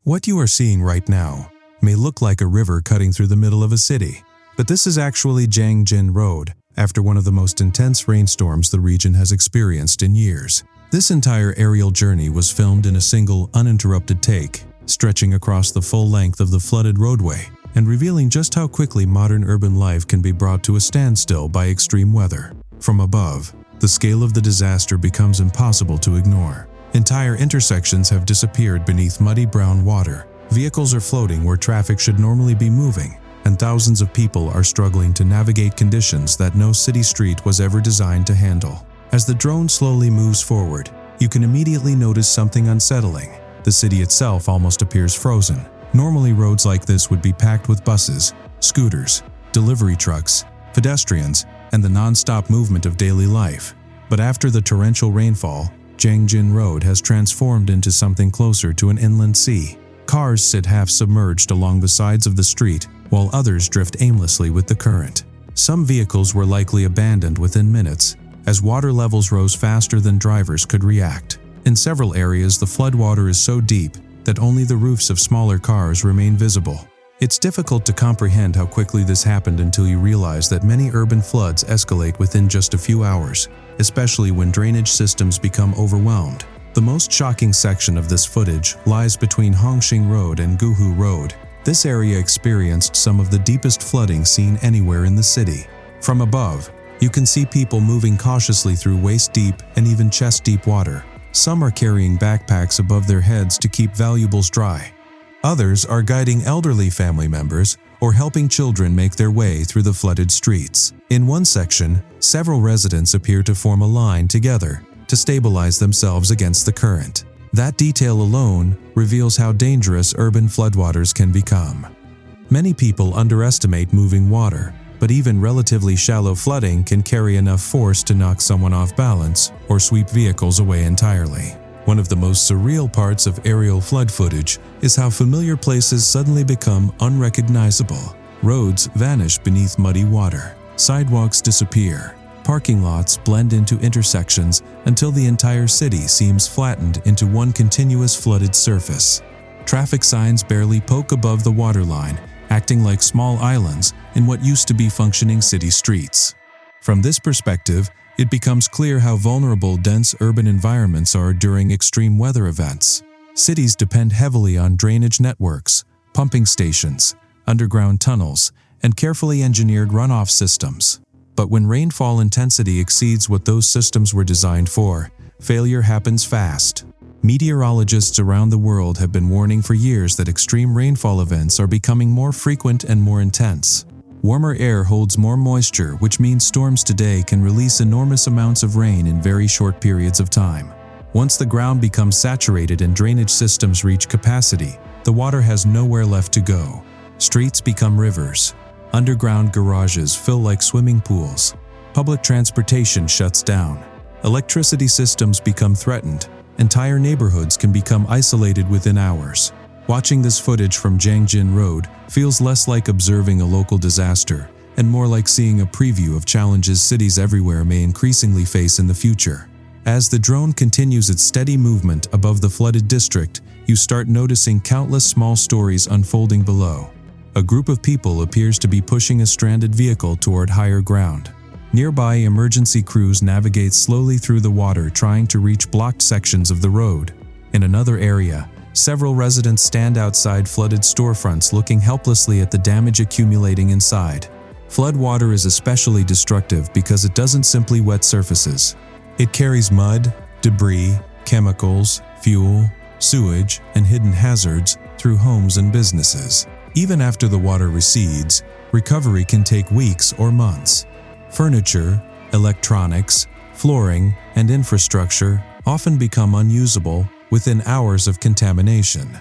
What you are seeing right now may look like a river cutting through the middle of a city, but this is actually Jiangjin Road after one of the most intense rainstorms the region has experienced in years. This entire aerial journey was filmed in a single, uninterrupted take, stretching across the full length of the flooded roadway and revealing just how quickly modern urban life can be brought to a standstill by extreme weather. From above, the scale of the disaster becomes impossible to ignore. Entire intersections have disappeared beneath muddy brown water. Vehicles are floating where traffic should normally be moving, and thousands of people are struggling to navigate conditions that no city street was ever designed to handle. As the drone slowly moves forward, you can immediately notice something unsettling. The city itself almost appears frozen. Normally, roads like this would be packed with buses, scooters, delivery trucks, pedestrians, and the non-stop movement of daily life. But after the torrential rainfall, Jiangjin Road has transformed into something closer to an inland sea. Cars sit half-submerged along the sides of the street, while others drift aimlessly with the current. Some vehicles were likely abandoned within minutes, as water levels rose faster than drivers could react. In several areas, the floodwater is so deep that only the roofs of smaller cars remain visible. It's difficult to comprehend how quickly this happened until you realize that many urban floods escalate within just a few hours, especially when drainage systems become overwhelmed. The most shocking section of this footage lies between Hongqing Road and Guhu Road. This area experienced some of the deepest flooding seen anywhere in the city. From above, you can see people moving cautiously through waist-deep and even chest-deep water. Some are carrying backpacks above their heads to keep valuables dry. Others are guiding elderly family members or helping children make their way through the flooded streets. In one section, several residents appear to form a line together to stabilize themselves against the current. That detail alone reveals how dangerous urban floodwaters can become. Many people underestimate moving water, but even relatively shallow flooding can carry enough force to knock someone off balance or sweep vehicles away entirely. One of the most surreal parts of aerial flood footage is how familiar places suddenly become unrecognizable. Roads vanish beneath muddy water. Sidewalks disappear. Parking lots blend into intersections until the entire city seems flattened into one continuous flooded surface. Traffic signs barely poke above the waterline, acting like small islands in what used to be functioning city streets. From this perspective, it becomes clear how vulnerable dense urban environments are during extreme weather events. Cities depend heavily on drainage networks, pumping stations, underground tunnels, and carefully engineered runoff systems. But when rainfall intensity exceeds what those systems were designed for, failure happens fast. Meteorologists around the world have been warning for years that extreme rainfall events are becoming more frequent and more intense. Warmer air holds more moisture, which means storms today can release enormous amounts of rain in very short periods of time. Once the ground becomes saturated and drainage systems reach capacity, the water has nowhere left to go. Streets become rivers. Underground garages fill like swimming pools. Public transportation shuts down. Electricity systems become threatened. Entire neighborhoods can become isolated within hours. Watching this footage from Jiangjin Road feels less like observing a local disaster and more like seeing a preview of challenges cities everywhere may increasingly face in the future. As the drone continues its steady movement above the flooded district, you start noticing countless small stories unfolding below. A group of people appears to be pushing a stranded vehicle toward higher ground. Nearby, emergency crews navigate slowly through the water trying to reach blocked sections of the road. In another area, several residents stand outside flooded storefronts looking helplessly at the damage accumulating inside. Flood water is especially destructive because it doesn't simply wet surfaces. It carries mud, debris, chemicals, fuel, sewage, and hidden hazards through homes and businesses. Even after the water recedes, recovery can take weeks or months. Furniture, electronics, flooring, and infrastructure often become unusable within hours of contamination.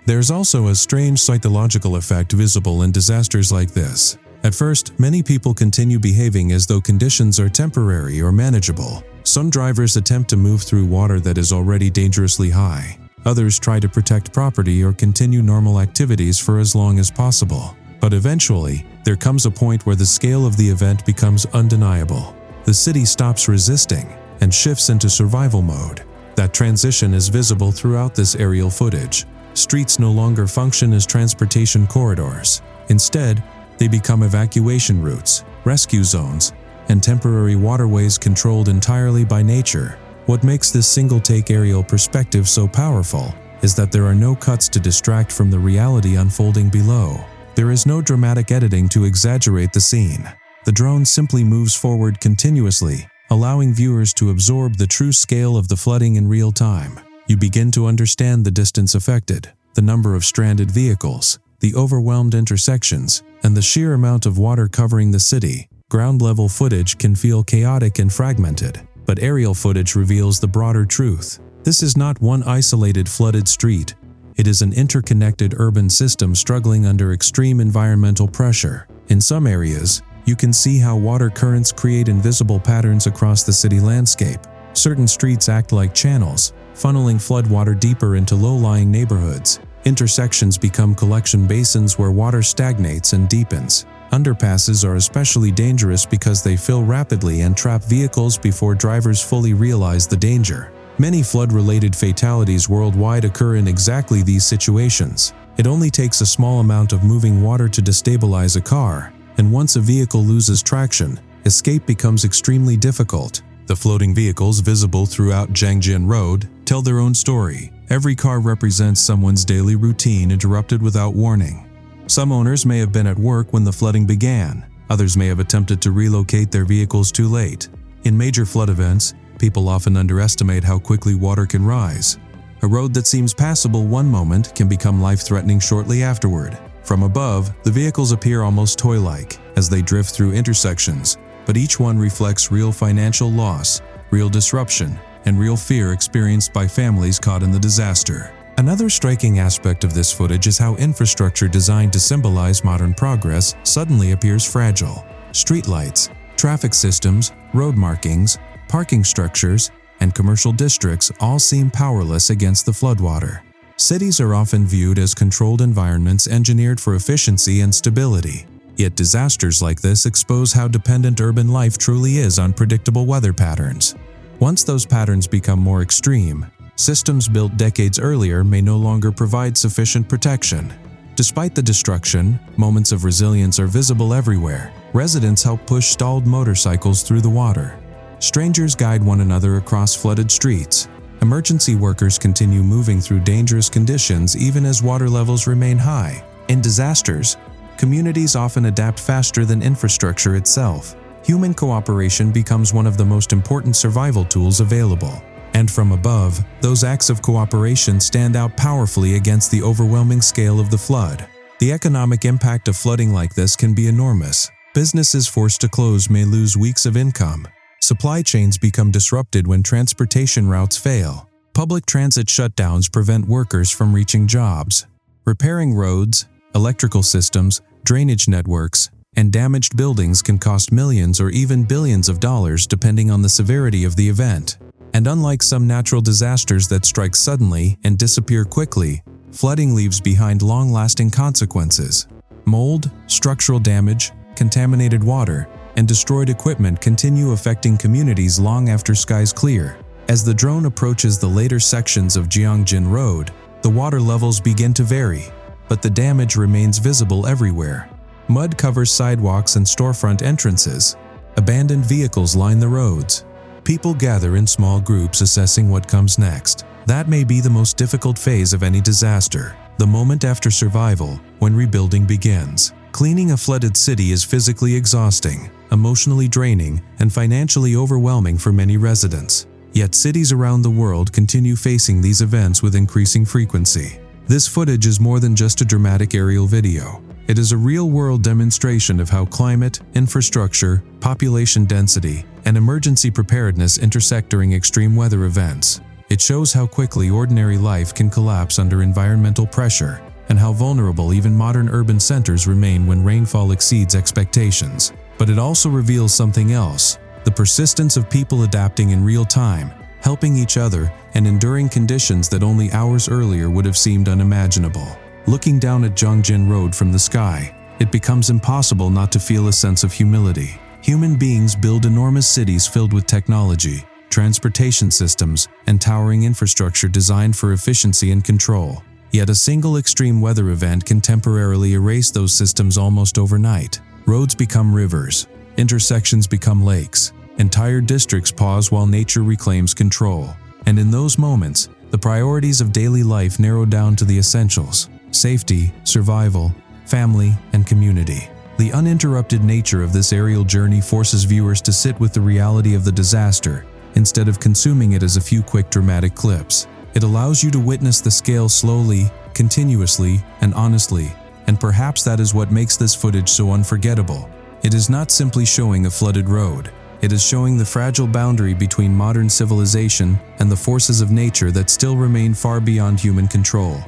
There's also a strange psychological effect visible in disasters like this. At first, many people continue behaving as though conditions are temporary or manageable. Some drivers attempt to move through water that is already dangerously high. Others try to protect property or continue normal activities for as long as possible. But eventually, there comes a point where the scale of the event becomes undeniable. The city stops resisting and shifts into survival mode. That transition is visible throughout this aerial footage. Streets no longer function as transportation corridors. Instead, they become evacuation routes, rescue zones, and temporary waterways controlled entirely by nature. What makes this single-take aerial perspective so powerful is that there are no cuts to distract from the reality unfolding below. There is no dramatic editing to exaggerate the scene. The drone simply moves forward continuously, allowing viewers to absorb the true scale of the flooding in real time. You begin to understand the distance affected, the number of stranded vehicles, the overwhelmed intersections, and the sheer amount of water covering the city. Ground-level footage can feel chaotic and fragmented, but aerial footage reveals the broader truth. This is not one isolated flooded street. It is an interconnected urban system struggling under extreme environmental pressure. In some areas, you can see how water currents create invisible patterns across the city landscape. Certain streets act like channels, funneling floodwater deeper into low-lying neighborhoods. Intersections become collection basins where water stagnates and deepens. Underpasses are especially dangerous because they fill rapidly and trap vehicles before drivers fully realize the danger. Many flood-related fatalities worldwide occur in exactly these situations. It only takes a small amount of moving water to destabilize a car, and once a vehicle loses traction, escape becomes extremely difficult. The floating vehicles visible throughout Jiangjin Road tell their own story. Every car represents someone's daily routine interrupted without warning. Some owners may have been at work when the flooding began. Others may have attempted to relocate their vehicles too late. In major flood events, people often underestimate how quickly water can rise. A road that seems passable one moment can become life-threatening shortly afterward. From above, the vehicles appear almost toy-like as they drift through intersections, but each one reflects real financial loss, real disruption, and real fear experienced by families caught in the disaster. Another striking aspect of this footage is how infrastructure designed to symbolize modern progress suddenly appears fragile. Streetlights, traffic systems, road markings, parking structures, and commercial districts all seem powerless against the floodwater. Cities are often viewed as controlled environments engineered for efficiency and stability. Yet disasters like this expose how dependent urban life truly is on predictable weather patterns. Once those patterns become more extreme, systems built decades earlier may no longer provide sufficient protection. Despite the destruction, moments of resilience are visible everywhere. Residents help push stalled motorcycles through the water. Strangers guide one another across flooded streets. Emergency workers continue moving through dangerous conditions even as water levels remain high. In disasters, communities often adapt faster than infrastructure itself. Human cooperation becomes one of the most important survival tools available. And from above, those acts of cooperation stand out powerfully against the overwhelming scale of the flood. The economic impact of flooding like this can be enormous. Businesses forced to close may lose weeks of income. Supply chains become disrupted when transportation routes fail. Public transit shutdowns prevent workers from reaching jobs. Repairing roads, electrical systems, drainage networks, and damaged buildings can cost millions or even billions of dollars depending on the severity of the event. And unlike some natural disasters that strike suddenly and disappear quickly, flooding leaves behind long-lasting consequences. Mold, structural damage, contaminated water, and destroyed equipment continue affecting communities long after skies clear. As the drone approaches the later sections of Jiangjin Road, the water levels begin to vary, but the damage remains visible everywhere. Mud covers sidewalks and storefront entrances. Abandoned vehicles line the roads. People gather in small groups assessing what comes next. That may be the most difficult phase of any disaster, the moment after survival, when rebuilding begins. Cleaning a flooded city is physically exhausting, emotionally draining, and financially overwhelming for many residents. Yet cities around the world continue facing these events with increasing frequency. This footage is more than just a dramatic aerial video. It is a real-world demonstration of how climate, infrastructure, population density, and emergency preparedness intersect during extreme weather events. It shows how quickly ordinary life can collapse under environmental pressure, and how vulnerable even modern urban centers remain when rainfall exceeds expectations. But it also reveals something else: the persistence of people adapting in real time, helping each other, and enduring conditions that only hours earlier would have seemed unimaginable. Looking down at Jiangjin Road from the sky, it becomes impossible not to feel a sense of humility. Human beings build enormous cities filled with technology, transportation systems, and towering infrastructure designed for efficiency and control. Yet a single extreme weather event can temporarily erase those systems almost overnight. Roads become rivers, intersections become lakes, entire districts pause while nature reclaims control. And in those moments, the priorities of daily life narrow down to the essentials: safety, survival, family, and community. The uninterrupted nature of this aerial journey forces viewers to sit with the reality of the disaster instead of consuming it as a few quick dramatic clips. It allows you to witness the scale slowly, continuously, and honestly, and perhaps that is what makes this footage so unforgettable. It is not simply showing a flooded road. It is showing the fragile boundary between modern civilization and the forces of nature that still remain far beyond human control.